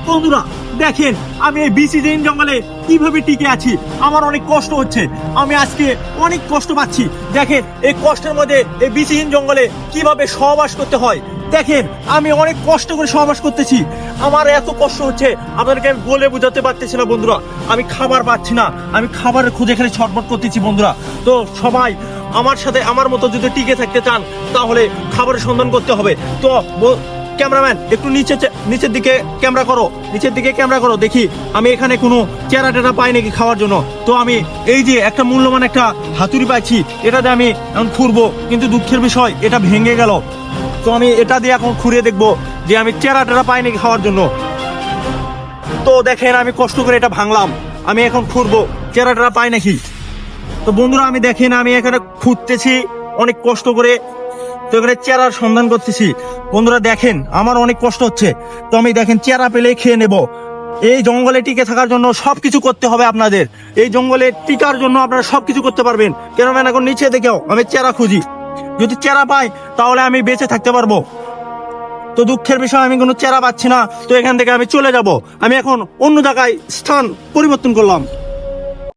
বন্ধুরা দেখেন আমি এই বিসিজেন জঙ্গলে কিভাবে টিকে আছি। আমার অনেক কষ্ট হচ্ছে, আমি আজকে অনেক কষ্ট পাচ্ছি। দেখেন এই কষ্টের মধ্যে এই বিসিহীন জঙ্গলে কিভাবে সহবাস করতে হয়। দেখেন আমি অনেক কষ্ট করে সহবাস করতেছি, আমার এত কষ্ট হচ্ছে আপনাদেরকে আমি বলে বোঝাতে পারতেছি না বন্ধুরা। আমি খাবার পাচ্ছি না, আমি খাবারের খুঁজে খালি ছটফট করতেছি বন্ধুরা। তো সবাই আমার সাথে আমার মতো যদি টিকে থাকতে চান তাহলে খাবারের সন্ধান করতে হবে। তো ক্যামেরাম্যান একটু নিচের দিকে ক্যামেরা করো, নিচের দিকে ক্যামেরা করো, দেখি আমি এখানে কোনো চেরা টেরা পাই নাকি খাওয়ার জন্য। তো আমি এই যে একটা মূল্যবান একটা হাতুড়ি পাইছি, এটাতে আমি এখন খুঁড়বো, কিন্তু দুঃখের বিষয় এটা ভেঙে গেল। তো আমি এটা দিয়ে এখন খুঁড়িয়ে দেখবো যে আমি চেরা টেরা পাই নাকি খাওয়ার জন্য। তো দেখেন আমি কষ্ট করে এটা ভাঙলাম, আমি এখন খুঁড়বো চেরা টেরা পাই নাকি। তো বন্ধুরা আমি দেখেন আমি এখানে খুঁড়তেছি অনেক কষ্ট করে, তো এখানে চেরার সন্ধান করতেছি। বন্ধুরা দেখেন আমার অনেক কষ্ট হচ্ছে, তো আমি দেখেন চেরা পেলেই খেয়ে নেব। এই জঙ্গলে টিকে থাকার জন্য সবকিছু করতে হবে আপনাদের, এই জঙ্গলে টিকার জন্য আপনারা সবকিছু করতে পারবেন। কেন মানে এখন নিচে দেখেও আমি চেরা খুঁজি, যদি চেরা পাই তাহলে আমি বেঁচে থাকতে পারবো। তো দুঃখের বিষয় আমি কোনো চেরা পাচ্ছি না, তো এখান থেকে আমি চলে যাব। আমি এখন অন্য জায়গায় স্থান পরিবর্তন করলাম।